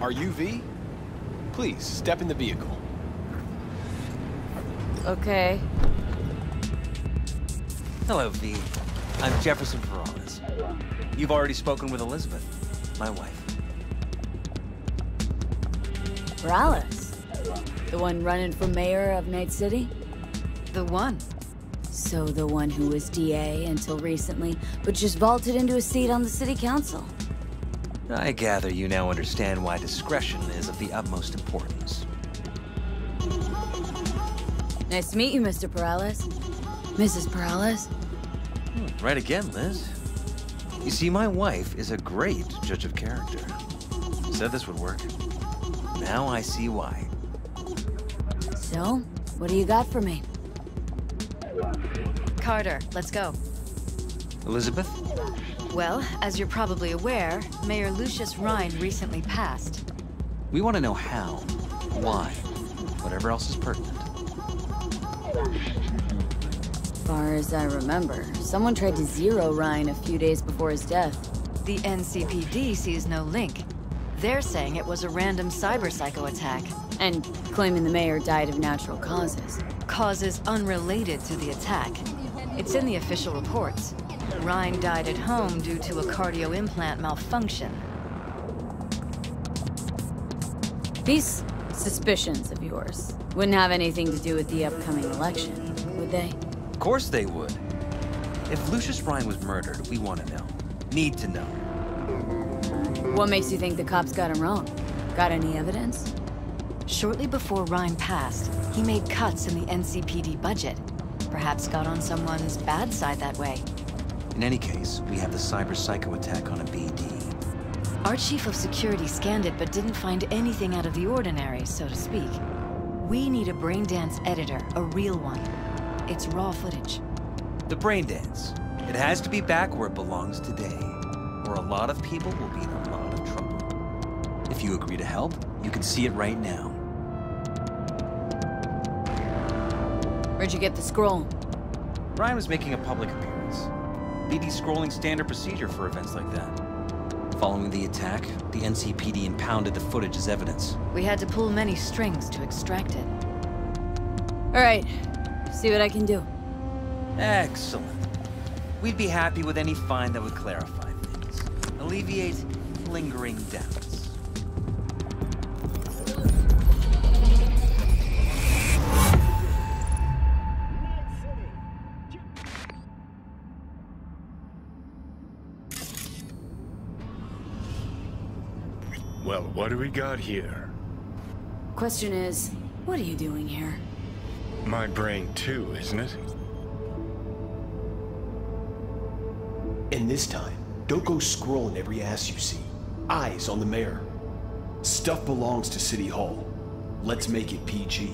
Are you V? Please, step in the vehicle. Okay. Hello, V. I'm Jefferson Peralez. You've already spoken with Elizabeth, my wife. Peralez? The one running for mayor of Night City? The one. So the one who was DA until recently, but just vaulted into a seat on the city council. I gather you now understand why discretion is of the utmost importance. Nice to meet you, Mr. Peralez. Mrs. Peralez? Right again, Liz. You see, my wife is a great judge of character. Said this would work. Now I see why. So, what do you got for me? Carter, let's go. Elizabeth? Well, as you're probably aware, Mayor Lucius Rhyne recently passed. We want to know how, why, whatever else is pertinent. As far as I remember, someone tried to zero Rhyne a few days before his death. The NCPD sees no link. They're saying it was a random cyber-psycho attack. And claiming the mayor died of natural causes. Causes unrelated to the attack. It's in the official reports. Rhyne died at home due to a cardio implant malfunction. These suspicions of yours wouldn't have anything to do with the upcoming election, would they? Of course they would. If Lucius Rhyne was murdered, we want to know. Need to know. What makes you think the cops got him wrong? Got any evidence? Shortly before Rhyne passed, he made cuts in the NCPD budget. Perhaps got on someone's bad side that way. In any case, we have the cyber-psycho attack on a BD. Our chief of security scanned it but didn't find anything out of the ordinary, so to speak. We need a Braindance editor, a real one. It's raw footage. The Braindance. It has to be back where it belongs today, or a lot of people will be in a lot of trouble. If you agree to help, you can see it right now. Where'd you get the scroll? Ryan was making a public appearance. BD scrolling standard procedure for events like that. Following the attack, the NCPD impounded the footage as evidence. We had to pull many strings to extract it. All right, see what I can do. Excellent. We'd be happy with any find that would clarify things. Alleviate lingering doubts. Well, what do we got here? Question is, what are you doing here? My brain too, isn't it? And this time, don't go scrolling every ass you see. Eyes on the mayor. Stuff belongs to City Hall. Let's make it PG.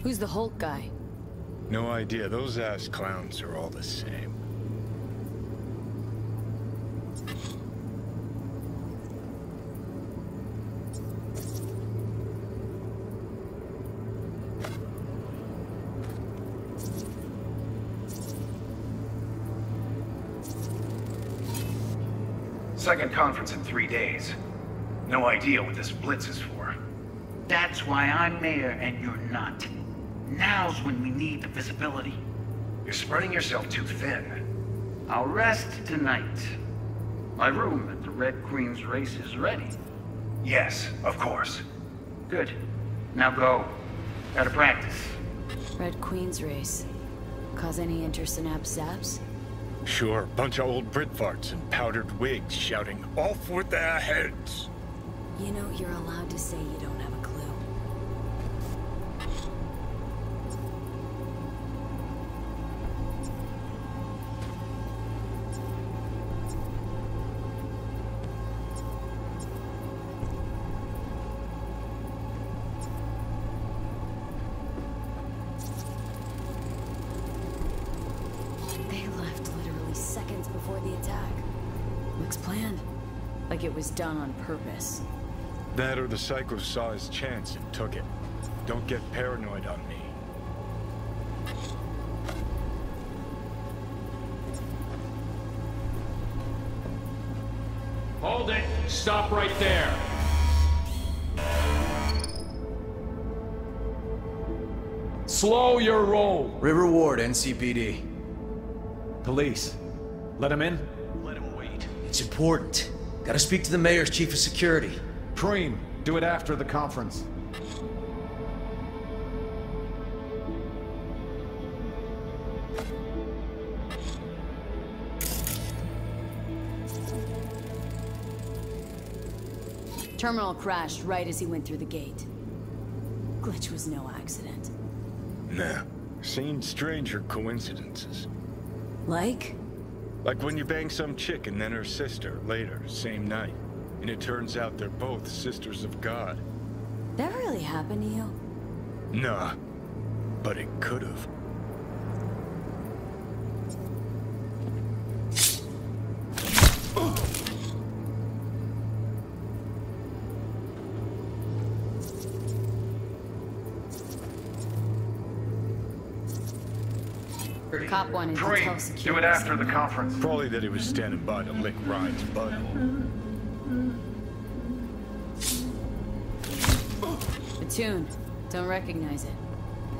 Who's the Hulk guy? No idea. Those ass clowns are all the same. Second conference in 3 days. No idea what this blitz is for. That's why I'm mayor and you're not. Now's when we need the visibility. You're spreading yourself too thin. I'll rest tonight. My room at the Red Queen's race is ready. Yes, of course. Good. Now go. Gotta practice. Red Queen's race. Cause any intersynapse zaps? Sure, bunch of old Brit farts in powdered wigs shouting, "Off with their heads!" You know, you're allowed to say you don't have a clue. They left literally seconds before the attack. Looks planned. Like it was done on purpose. That or the Psycho saw his chance and took it. Don't get paranoid on me. Hold it! Stop right there! Slow your roll! River Ward, NCPD. Police. Let him in? Let him wait. It's important. Gotta speak to the mayor's chief of security. Preem, do it after the conference. Terminal crashed right as he went through the gate. Glitch was no accident. Nah. Seen stranger coincidences. Like? Like when you bang some chick and then her sister later, same night. And it turns out they're both sisters of God. That really happened to you? Nah. But it could've. Cop wanted to tell Preem, security. do it after the conference. Probably that he was standing by to lick Ryan's butthole. The tune. Don't recognize it.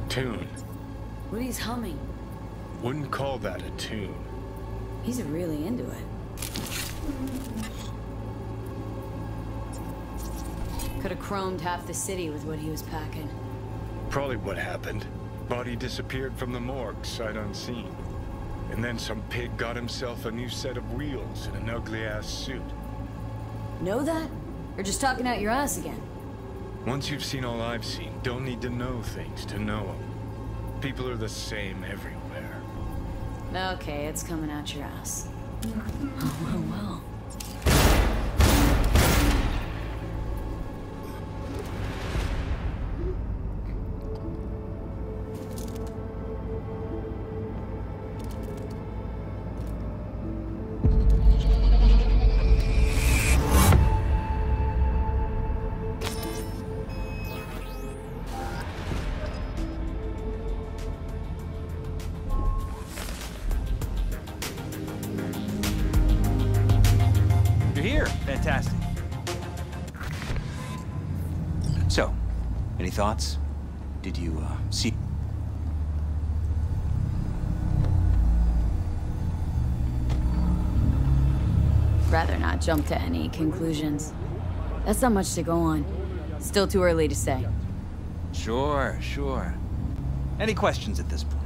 Tune. What he's humming. Wouldn't call that a tune. He's really into it. Could have chromed half the city with what he was packing. Probably what happened. Body disappeared from the morgue, sight unseen. And then some pig got himself a new set of wheels and an ugly-ass suit. Know that? Or just talking out your ass again? Once you've seen all I've seen, don't need to know things to know them. People are the same everywhere. Okay, it's coming out your ass. Oh, well. Fantastic. So, any thoughts? Did you, see... Rather not jump to any conclusions. That's not much to go on. Still too early to say. Sure. Any questions at this point?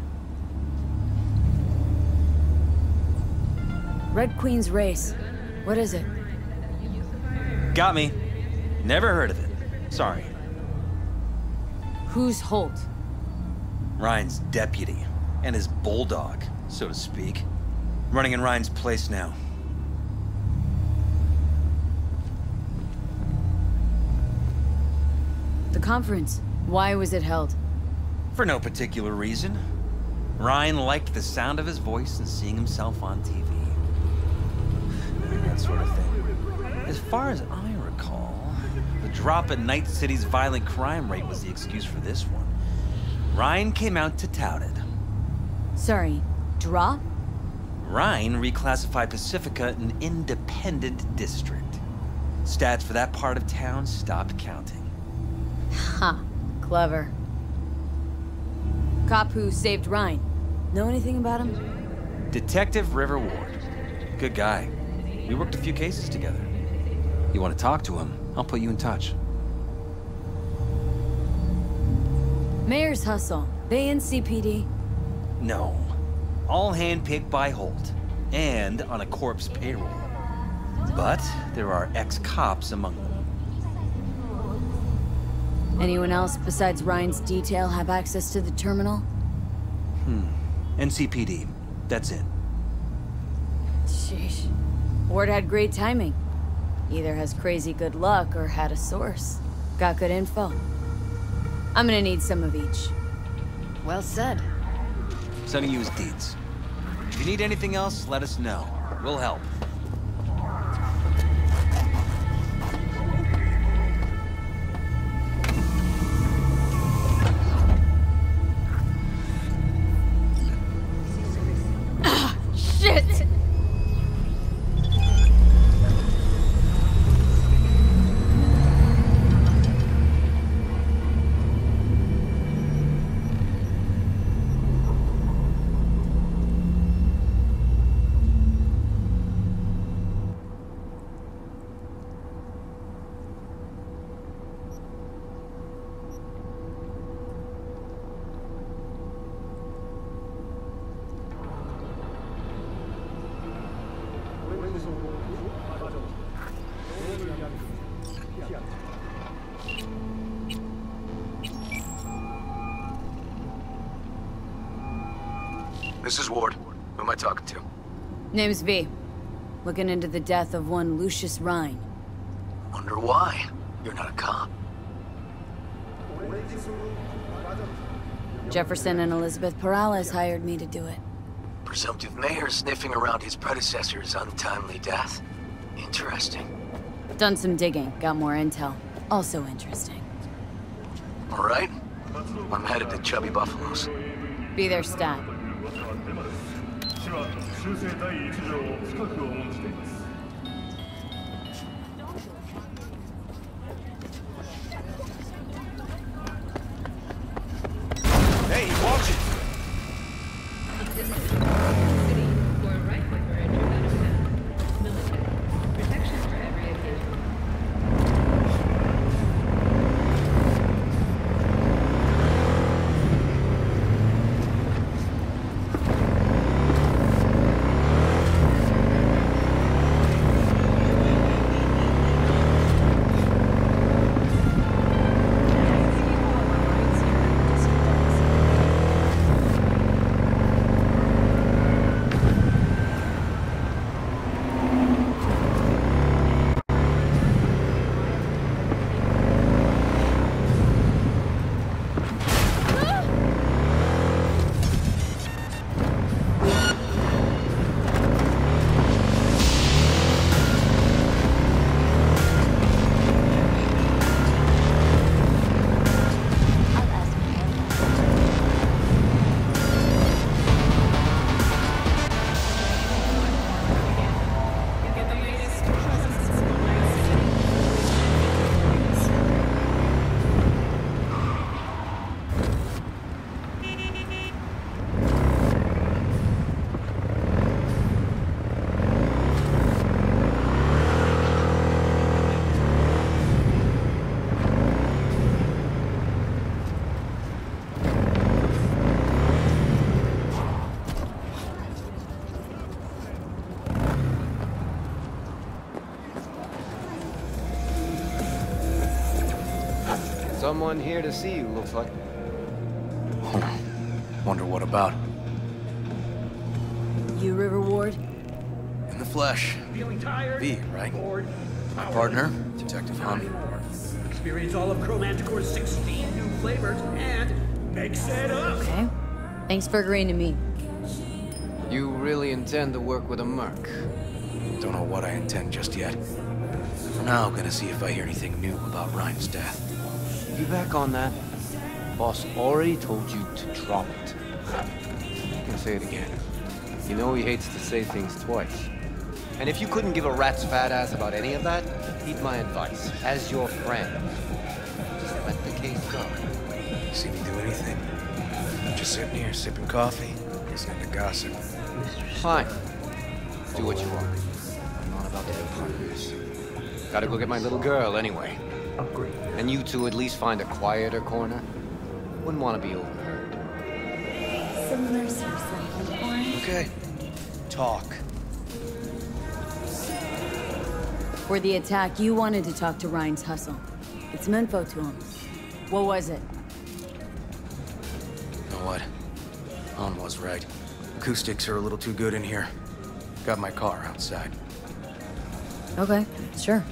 Red Queen's race. What is it? Got me. Never heard of it. Sorry. Who's Holt? Ryan's deputy. And his bulldog, so to speak. Running in Ryan's place now. The conference. Why was it held? For no particular reason. Ryan liked the sound of his voice and seeing himself on TV. That sort of thing. As far as I recall, the drop in Night City's violent crime rate was the excuse for this one. Ryan came out to tout it. Sorry, drop? Ryan reclassified Pacifica an independent district. Stats for that part of town stopped counting. Ha, clever. Cop who saved Ryan. Know anything about him? Detective River Ward. Good guy. We worked a few cases together. You want to talk to him, I'll put you in touch. Mayor's Hustle. They NCPD? No. All handpicked by Holt. And on a corpse payroll. But there are ex-cops among them. Anyone else besides Ryan's detail have access to the terminal? NCPD. That's it. Sheesh. Ward had great timing. Either has crazy good luck or had a source. Got good info. I'm gonna need some of each. Well said. Sending you his deeds. If you need anything else, let us know. We'll help. Shit! This is Ward. Who am I talking to? Name's V. Looking into the death of one Lucius Rhyne. Wonder why? You're not a cop. Jefferson and Elizabeth Perales hired me to do it. Presumptive mayor sniffing around his predecessor's untimely death. Interesting. Done some digging, got more intel. Also interesting. All right. I'm headed to Chubby Buffalo's. Be there, stat. Hey, watch it! Someone here to see you, looks like. Wonder what about? You River Ward? In the flesh. Feeling tired? V, right? My partner, Detective Hunt. Experience all of Chromanticore's 16 new flavors and mix it up. Okay. Thanks for agreeing to meet. You really intend to work with a merc? Don't know what I intend just yet. For now, gonna see if I hear anything new about Ryan's death. You back on that? Boss already told you to drop it. You can say it again. You know he hates to say things twice. And if you couldn't give a rat's fat ass about any of that, heed my advice. As your friend, just let the case go. See me do anything? Just sitting here, sipping coffee, listening to gossip. Fine. Do what you want. I'm not about to be part of this. Gotta go get my little girl anyway. Agreed. And you two at least find a quieter corner. Wouldn't want to be overheard. Some mercy or something, Orange. Okay. Talk. For the attack, you wanted to talk to Ryan's hustle. Get some info to him. What was it? You know what? Han was right. Acoustics are a little too good in here. Got my car outside. Okay, sure.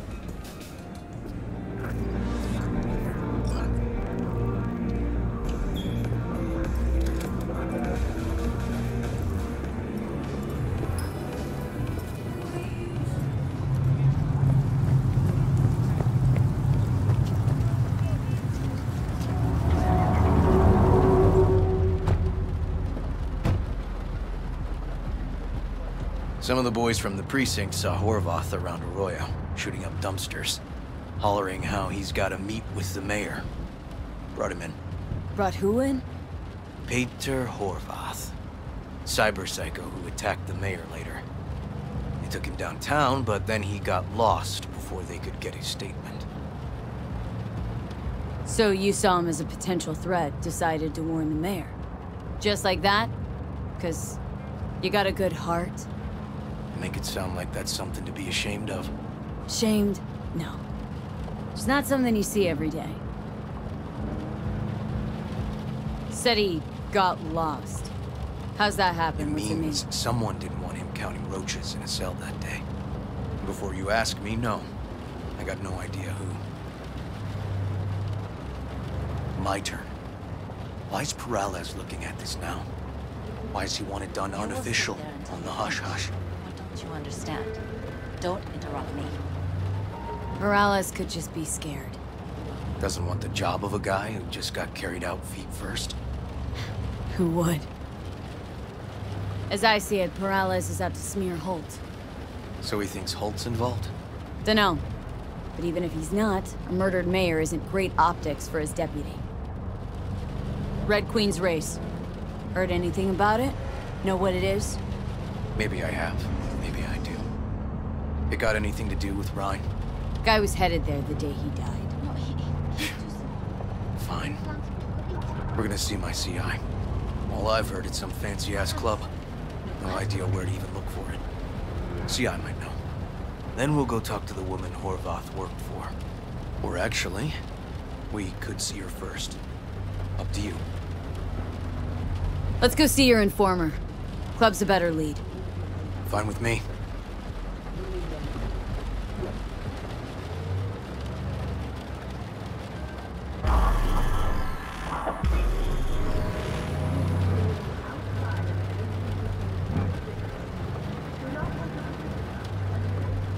Some of the boys from the precinct saw Horvath around Arroyo, shooting up dumpsters, hollering how he's got to meet with the mayor. Brought him in. Brought who in? Peter Horvath. Cyber psycho who attacked the mayor later. They took him downtown, but then he got lost before they could get his statement. So you saw him as a potential threat, decided to warn the mayor. Just like that? 'Cause you got a good heart? Make it sound like that's something to be ashamed of. Shamed? No. It's not something you see every day. Said he got lost. How's that happen? It What's it mean? means someone didn't want him counting roaches in a cell that day. Before you ask me, no. I got no idea who. My turn. Why is Peralez looking at this now? Why does he want it done unofficial, on the hush-hush? What don't you understand? Don't interrupt me. Peralez could just be scared. Doesn't want the job of a guy who just got carried out feet first? Who would? As I see it, Peralez is out to smear Holt. So he thinks Holt's involved? Dunno. But even if he's not, a murdered mayor isn't great optics for his deputy. Red Queen's race. Heard anything about it? Know what it is? Maybe I have. Maybe I do. It got anything to do with Rhine? Guy was headed there the day he died. Fine. We're gonna see my CI. All I've heard, it's some fancy-ass club. No idea where to even look for it. CI might know. Then we'll go talk to the woman Horvath worked for. Or actually, we could see her first. Up to you. Let's go see your informer. Club's a better lead. Fine with me.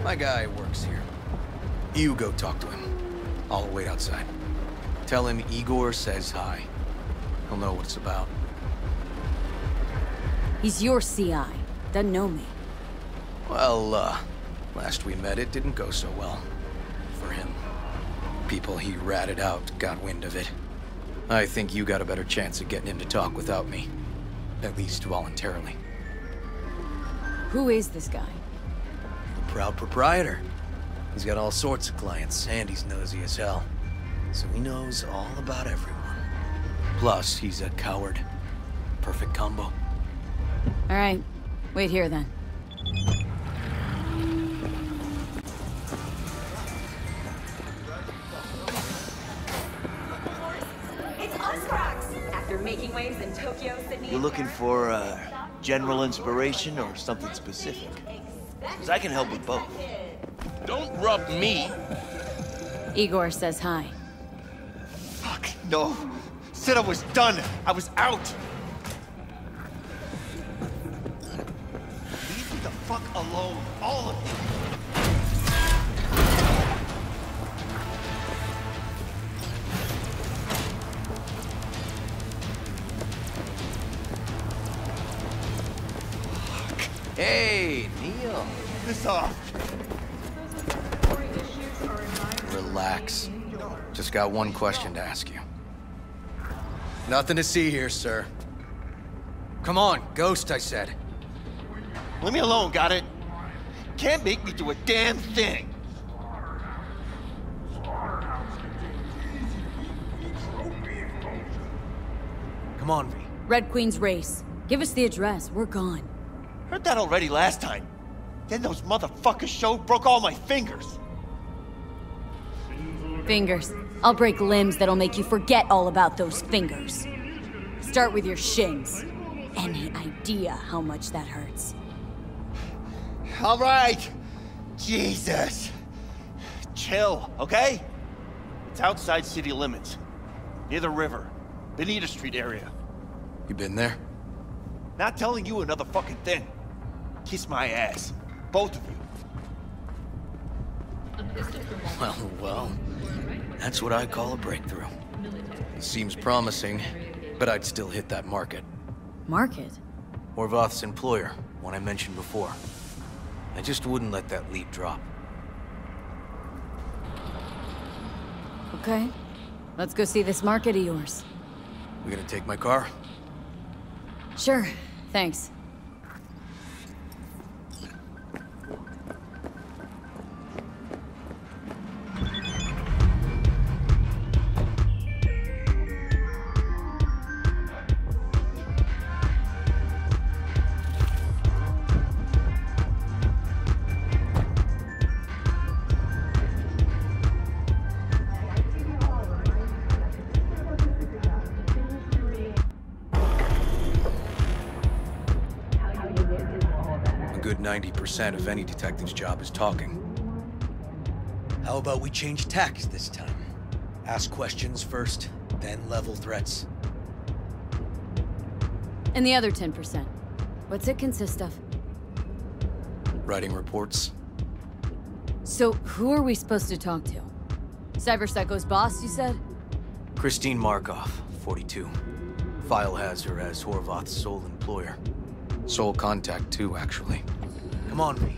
My guy works here. You go talk to him. I'll wait outside. Tell him Igor says hi. He'll know what it's about. He's your CI. Doesn't know me. Well, last we met, it didn't go so well. For him. People he ratted out got wind of it. I think you got a better chance of getting him to talk without me. At least voluntarily. Who is this guy? The proud proprietor. He's got all sorts of clients, and he's nosy as hell. So he knows all about everyone. Plus, he's a coward. Perfect combo. All right. Wait here, then. It's Oscrox! After making waves in Tokyo, Sydney... You looking for, general inspiration or something specific? Because I can help with both. Don't rub me! Igor says hi. Fuck, no. Said I was done. I was out. Leave me the fuck alone, all of you. Hey, Neil. This off. Relax. Just got one question to ask you. Nothing to see here, sir. Come on, Ghost, I said. Leave me alone, got it? Can't make me do a damn thing. Come on, V. Red Queen's race. Give us the address. We're gone. Heard that already last time. Then those motherfuckers showed, broke all my fingers. Fingers. I'll break limbs that'll make you forget all about those fingers. Start with your shins. Any idea how much that hurts? All right. Jesus. Chill, okay? It's outside city limits. Near the river. Benita Street area. You been there? Not telling you another fucking thing. Kiss my ass. Both of you. Well. That's what I call a breakthrough. It seems promising, but I'd still hit that market. Market? Horvath's employer, one I mentioned before. I just wouldn't let that lead drop. Okay. Let's go see this market of yours. We gonna take my car? Sure. Thanks. 90% of any detective's job is talking. How about we change tacks this time? Ask questions first, then level threats. And the other 10%? What's it consist of? Writing reports. So, who are we supposed to talk to? Cyber Psycho's boss, you said? Christine Markov, 42. File has her as Horvath's sole employer. Sole contact, too, actually. Come on, V.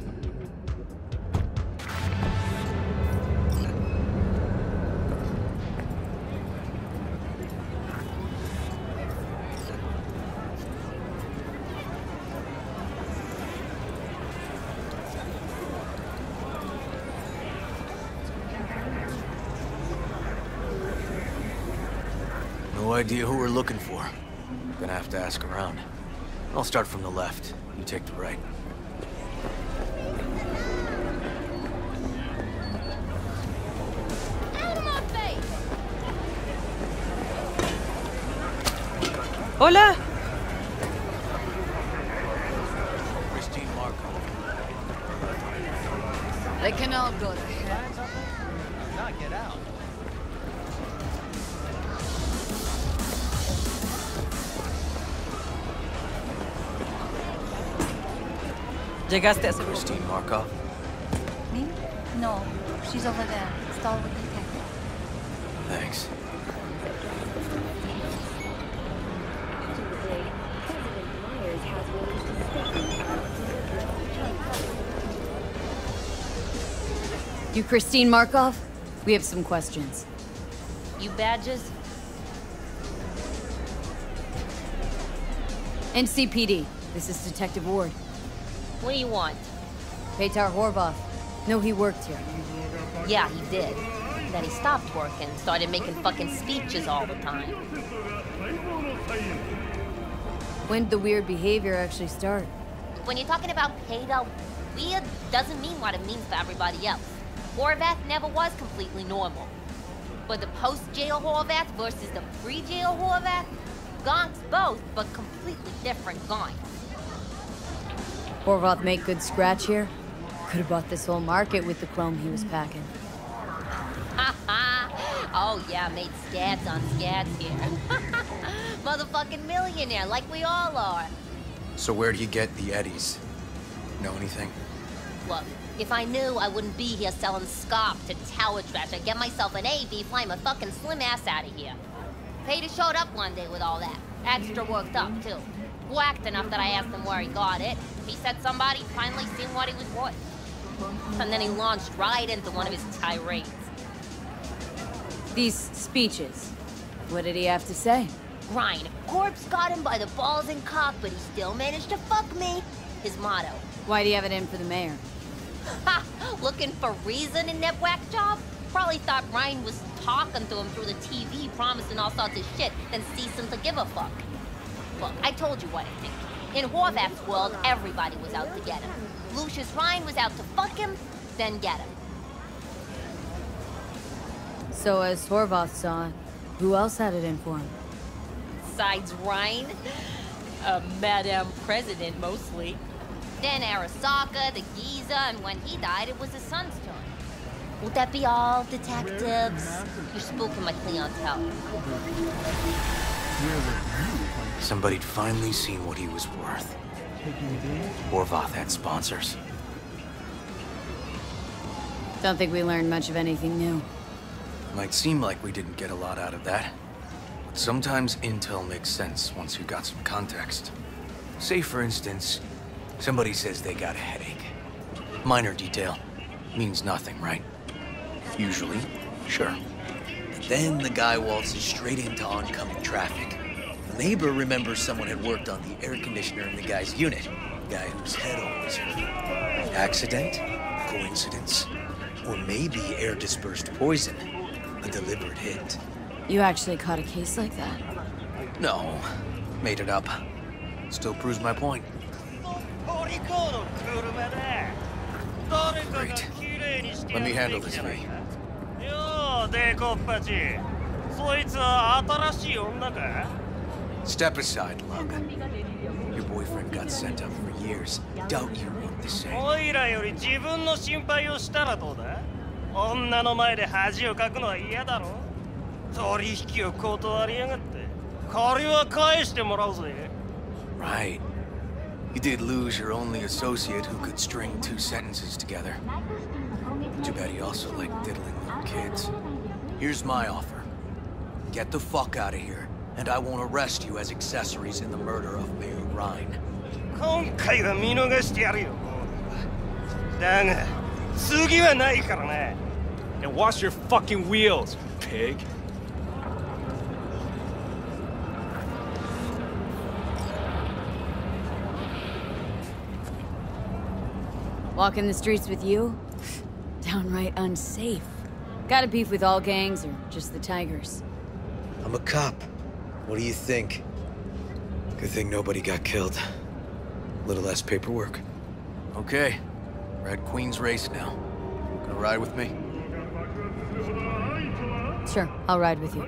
No idea who we're looking for. Gonna have to ask around. I'll start from the left. You take the right. Out of my face! Hola! Christine Markov. They can all go to hell. Not get out. Llegaste a Christine Markov? Me? No. She's over there. Stall with the detective. Thanks. You Christine Markov? We have some questions. You badges? NCPD. This is Detective Ward. What do you want? Petar Horvath. No, he worked here. Yeah, he did. Then he stopped working, started making fucking speeches all the time. When did the weird behavior actually start? When you're talking about pedo, weird doesn't mean what it means for everybody else. Horvath never was completely normal. But the post-jail Horvath versus the pre-jail Horvath, gonks both, but completely different gonks. Horvath make good scratch here? Could have bought this whole market with the chrome he was packing. Ha ha! Oh yeah, made scads on scads here. Motherfucking millionaire, like we all are. So where do you get the eddies? Know anything? Look, if I knew, I wouldn't be here selling scop to tower trash. I'd get myself an AV, fly my fucking slim ass out of here. Pater showed up one day with all that. Extra worked up, too. Whacked enough that I asked him where he got it. He said somebody finally seen what he was worth. And then he launched right into one of his tirades. These speeches, what did he have to say? Ryan, Corpse got him by the balls and cock, but he still managed to fuck me. His motto. Why do you have it in for the mayor? Ha! Looking for reason in that whack job? Probably thought Ryan was talking to him through the TV, promising all sorts of shit, then ceasing to give a fuck. Look, I told you what I think. In Horvath's world, everybody was out to get him. Lucius Ryan was out to fuck him, then get him. So as Horvath saw it, who else had it in for him? Besides Ryan? Madame President, mostly. Then Arasaka, the Giza, and when he died, it was his son's turn. Would that be all, detectives? You're spooking my clientele. Somebody'd finally seen what he was worth. Horvath had sponsors. Don't think we learned much of anything new. Might seem like we didn't get a lot out of that. But sometimes intel makes sense once you got some context. Say, for instance, somebody says they got a headache. Minor detail. Means nothing, right? Usually, sure. But then the guy waltzes straight into oncoming traffic. The neighbor remembers someone had worked on the air conditioner in the guy's unit. The guy whose head always hurt. Accident? Coincidence? Or maybe air-dispersed poison. A deliberate hit. You actually caught a case like that? No. Made it up. Still proves my point. Great. Let me handle this, V. よう、デコッパチ。そいつは新しい女か？ Step aside, Lug. Your boyfriend got sent up for years. Doubt you want the same. おいらより自分の心配をしたらどうだ？女の前で恥をかくのは嫌だろ？取引を断りやがって。借りは返してもらうぜ。Right. You did lose your only associate who could string 2 sentences together. Too bad he also liked diddling little kids. Here's my offer. Get the fuck out of here, and I won't arrest you as accessories in the murder of Mayor Rhine. 今回は見逃してやるよ。だが、次はないからな。And wash your fucking wheels, pig. Walking the streets with you? Downright unsafe. Got a beef with all gangs or just the Tigers? I'm a cop. What do you think? Good thing nobody got killed. A little less paperwork. Okay. Red Queen's race now. Gonna ride with me? Sure, I'll ride with you.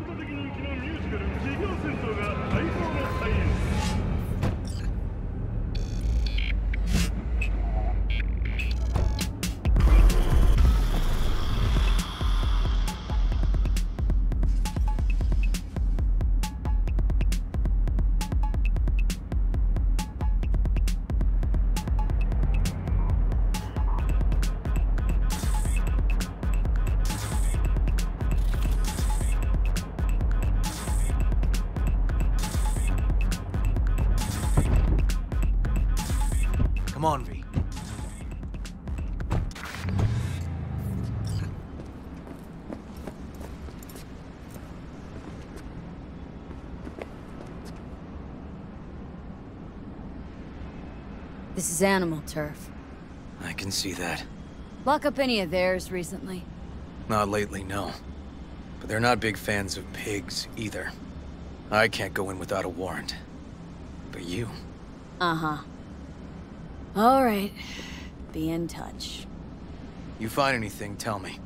Come on, V. This is animal turf. I can see that. Lock up any of theirs recently? Not lately, no. But they're not big fans of pigs, either. I can't go in without a warrant. But you... Uh-huh. All right. Be in touch. You find anything, tell me.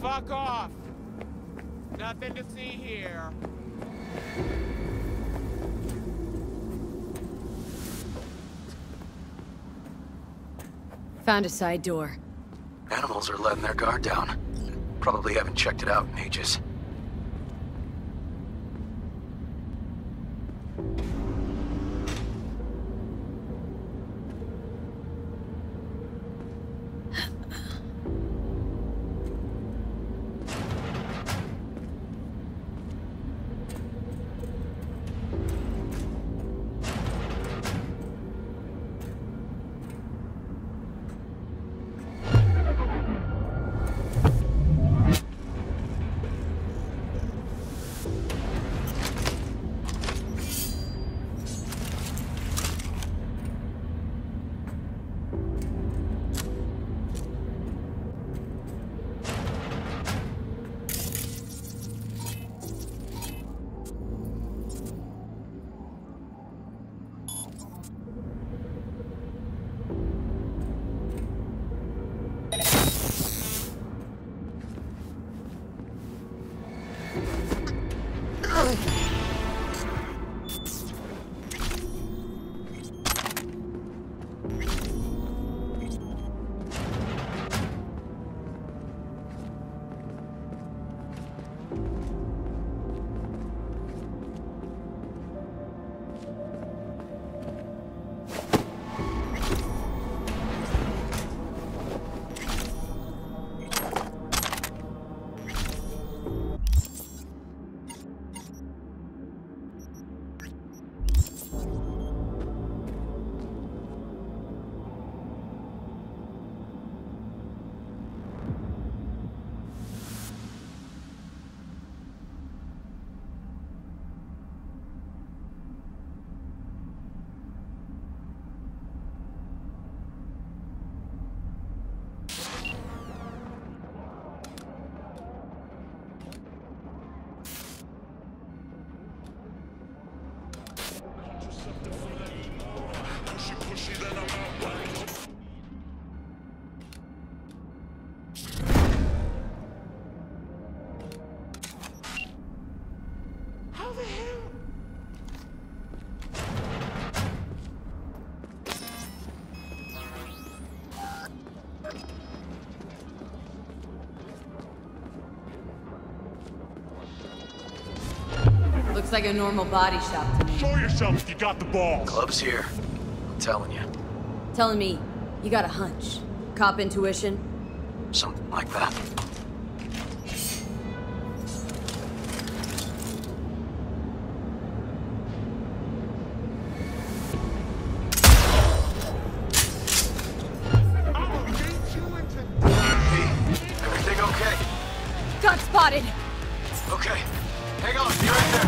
Fuck off! Nothing to see here. Found a side door. Animals are letting their guard down. Probably haven't checked it out in ages. Looks like a normal body shop to me. Show yourself if you got the balls. Club's here. I'm telling you. Telling me you got a hunch. Cop intuition? Something like that. Everything okay? Got spotted! Okay. Hang on, be right there.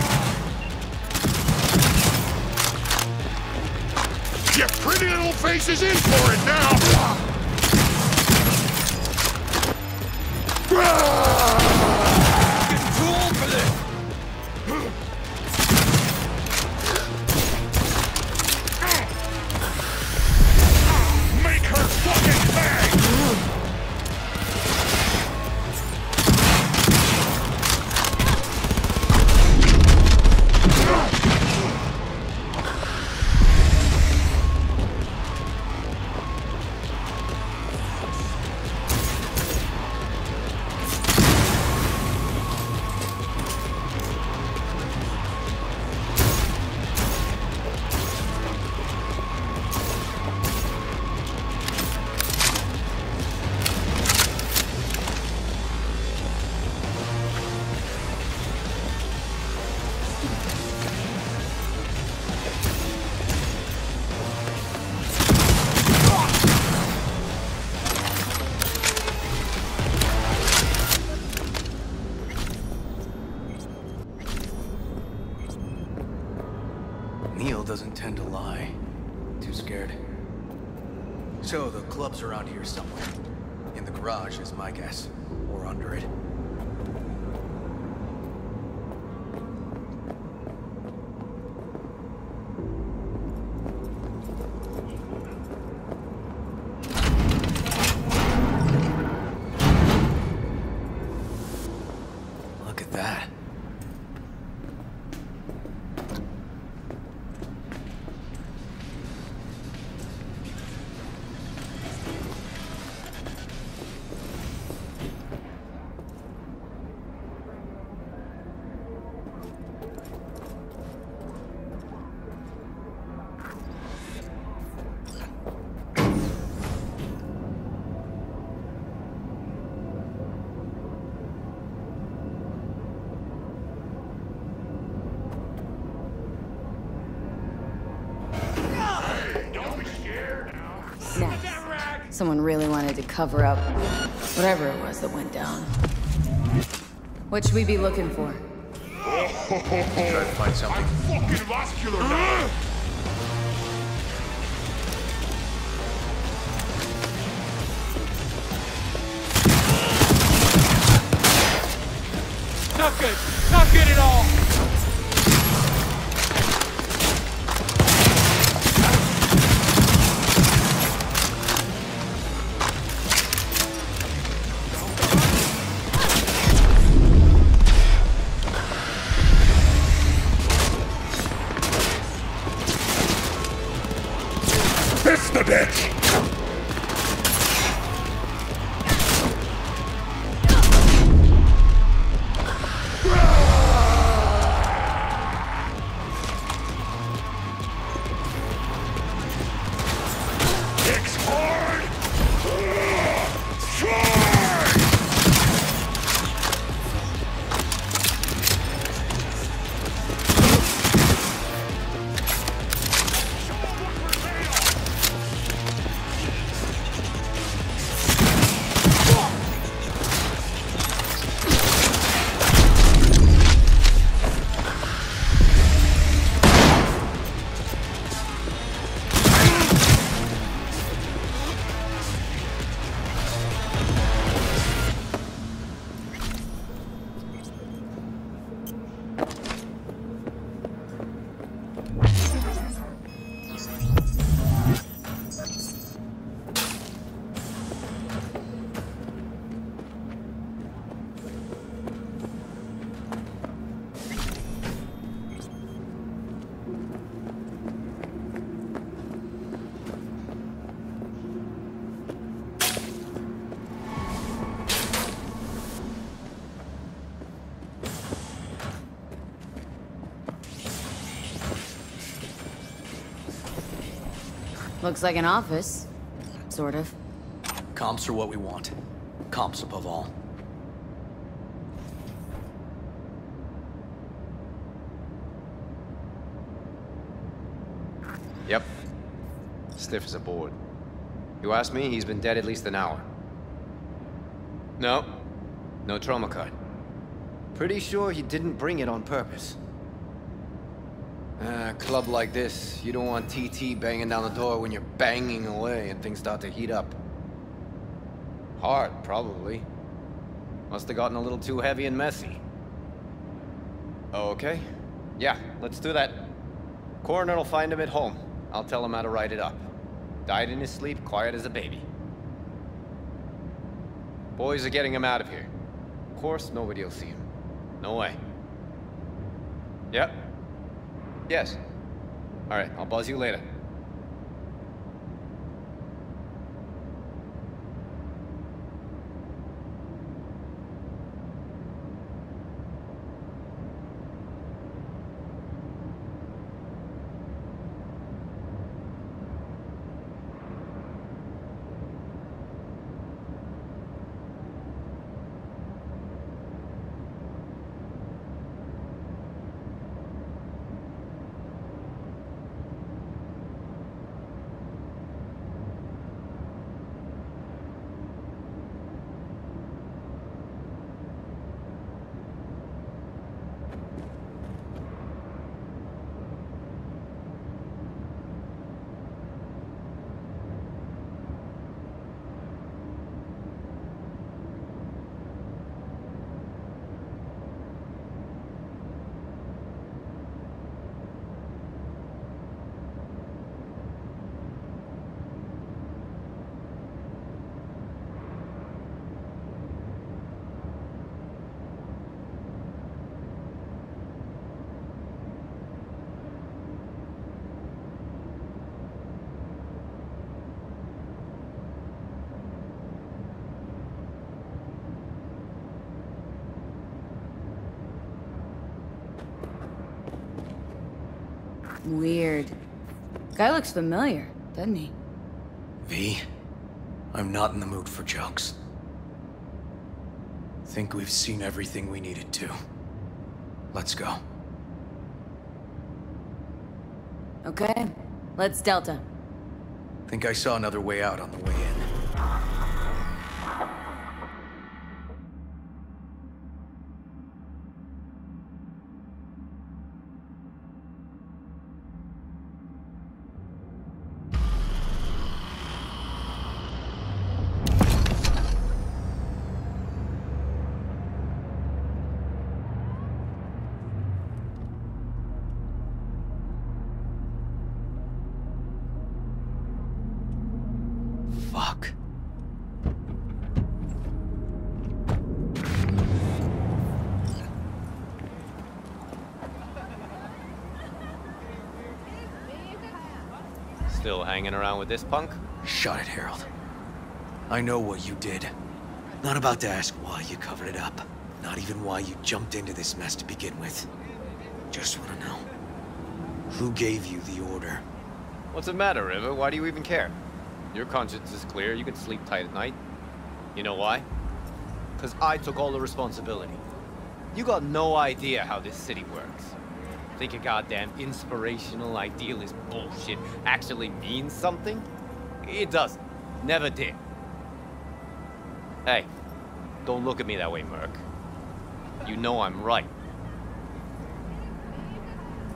Your pretty little face is in for it now! Getting too old for this! Make her fucking pay! Neil doesn't tend to lie. Too scared. So the club's around here somewhere. In the garage is my guess. Or under it. Look at that. Someone really wanted to cover up whatever it was that went down. What should we be looking for? Try to find something. I'm fucking muscular now! Not good. Not good at all. Fist the bitch! Looks like an office. Sort of. Comps are what we want. Comps above all. Yep. Stiff as a board. You ask me, he's been dead at least an hour. No. No trauma card. Pretty sure he didn't bring it on purpose. A club like this, you don't want TT banging down the door when you're banging away and things start to heat up. Hard, probably. Must have gotten a little too heavy and messy. Okay. Yeah, let's do that. Coroner will find him at home. I'll tell him how to write it up. Died in his sleep, quiet as a baby. Boys are getting him out of here. Of course, nobody will see him. No way. Yep. Yes. All right, I'll buzz you later. Weird. Guy looks familiar, doesn't he? V, I'm not in the mood for jokes. Think we've seen everything we needed to. Let's go. Okay. Let's Delta. Think I saw another way out on the way in. Fuck. Still hanging around with this punk? Shut it, Harold. I know what you did. Not about to ask why you covered it up. Not even why you jumped into this mess to begin with. Just want to know. Who gave you the order? What's the matter, River? Why do you even care? Your conscience is clear, you can sleep tight at night. You know why? Because I took all the responsibility. You got no idea how this city works. Think a goddamn inspirational idealist bullshit actually means something? It doesn't. Never did. Hey, don't look at me that way, Merc. You know I'm right.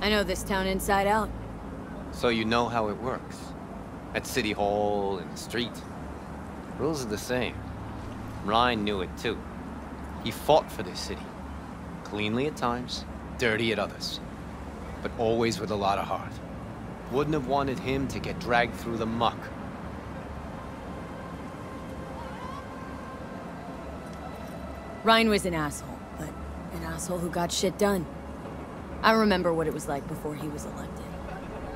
I know this town inside out. So you know how it works. At City Hall, in the street. Rules are the same. Ryan knew it too. He fought for this city. Cleanly at times, dirty at others. But always with a lot of heart. Wouldn't have wanted him to get dragged through the muck. Ryan was an asshole, but an asshole who got shit done. I remember what it was like before he was elected.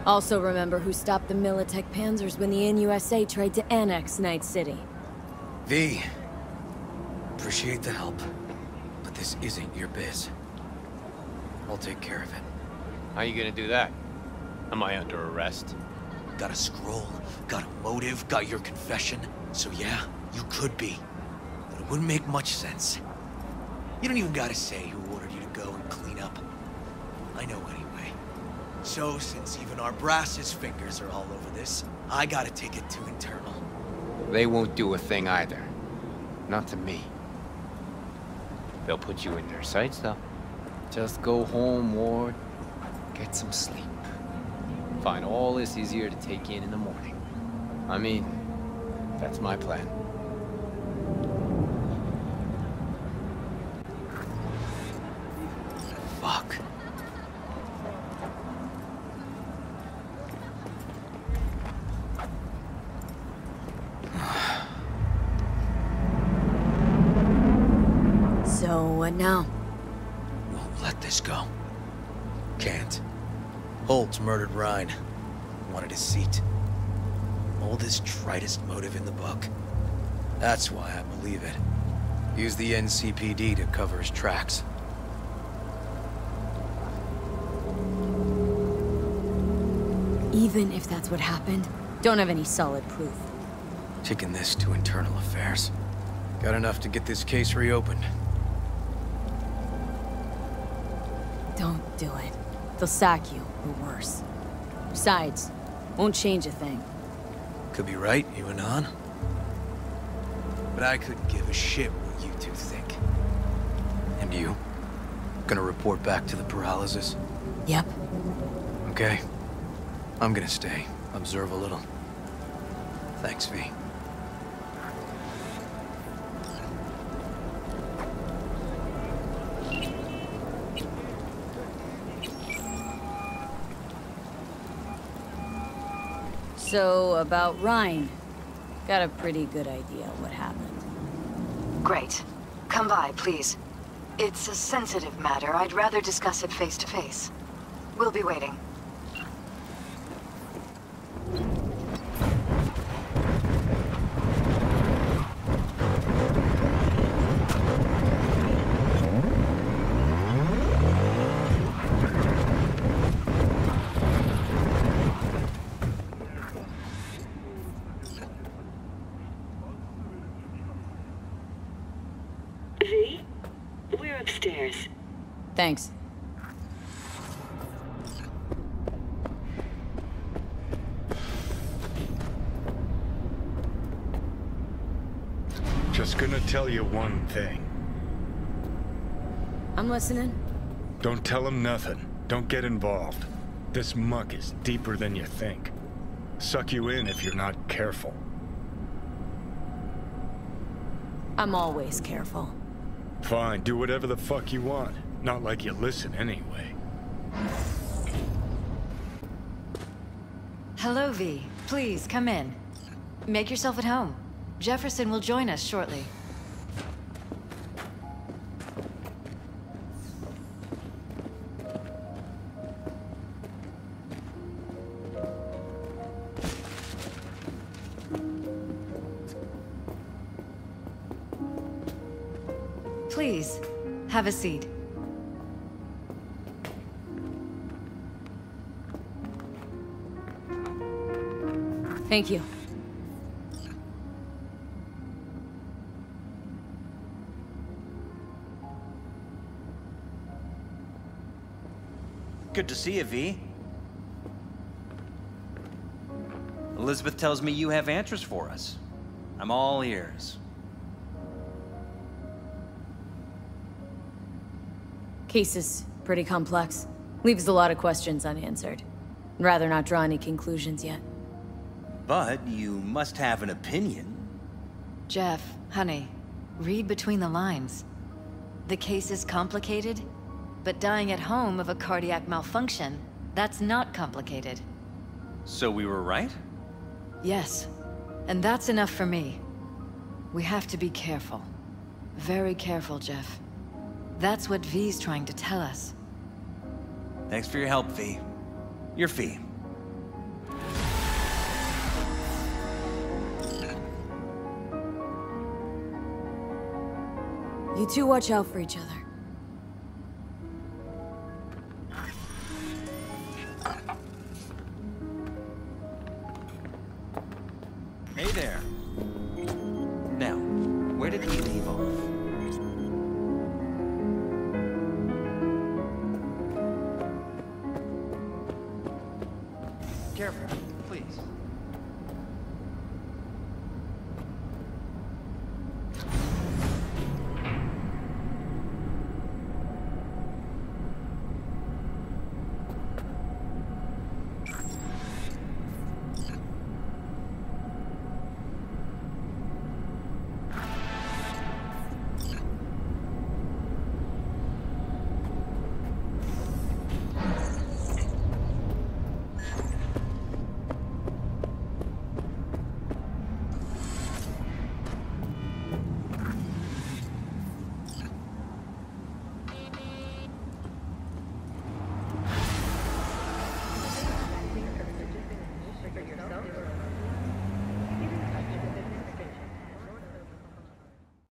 Also remember who stopped the Militech Panzers when the NUSA tried to annex Night City. V, appreciate the help, but this isn't your biz. I'll take care of it. How you gonna do that? Am I under arrest? Got a scroll, got a motive, got your confession. So yeah, you could be. But it wouldn't make much sense. You don't even gotta say who ordered you to go and clean up. I know anyway. So, since even our brass's fingers are all over this, I gotta take it to internal. They won't do a thing either. Not to me. They'll put you in their sights, though. Just go home, Ward. Get some sleep. Find all this easier to take in the morning. I mean, that's my plan. Fuck. So, what now? Won't let this go. Can't. Holt's murdered Rhine. Wanted his seat. Oldest, tritest motive in the book. That's why I believe it. Use the NCPD to cover his tracks. Even if that's what happened, don't have any solid proof. Taking this to internal affairs. Got enough to get this case reopened. Don't do it. They'll sack you, or worse. Besides, won't change a thing. Could be right, you and An. But I couldn't give a shit what you two think. And you? Gonna report back to the paralysis? Yep. Okay. I'm gonna stay. Observe a little. Thanks, V. So, about Rhine. Got a pretty good idea what happened. Great. Come by, please. It's a sensitive matter. I'd rather discuss it face to face. We'll be waiting. V? We're upstairs. Thanks. Just gonna tell you one thing. I'm listening. Don't tell him nothing. Don't get involved. This muck is deeper than you think. Suck you in if you're not careful. I'm always careful. Fine, do whatever the fuck you want. Not like you listen anyway. Hello, V. Please, come in. Make yourself at home. Jefferson will join us shortly. Please, have a seat. Thank you. Good to see you, V. Elizabeth tells me you have answers for us. I'm all ears. Case is pretty complex. Leaves a lot of questions unanswered. I'd rather not draw any conclusions yet. But you must have an opinion. Jeff, honey, read between the lines. The case is complicated, but dying at home of a cardiac malfunction, that's not complicated. So we were right? Yes, and that's enough for me. We have to be careful. Very careful, Jeff. That's what V's trying to tell us. Thanks for your help, V. Your fee. You two watch out for each other. there. Now, where did we leave off? Careful, please.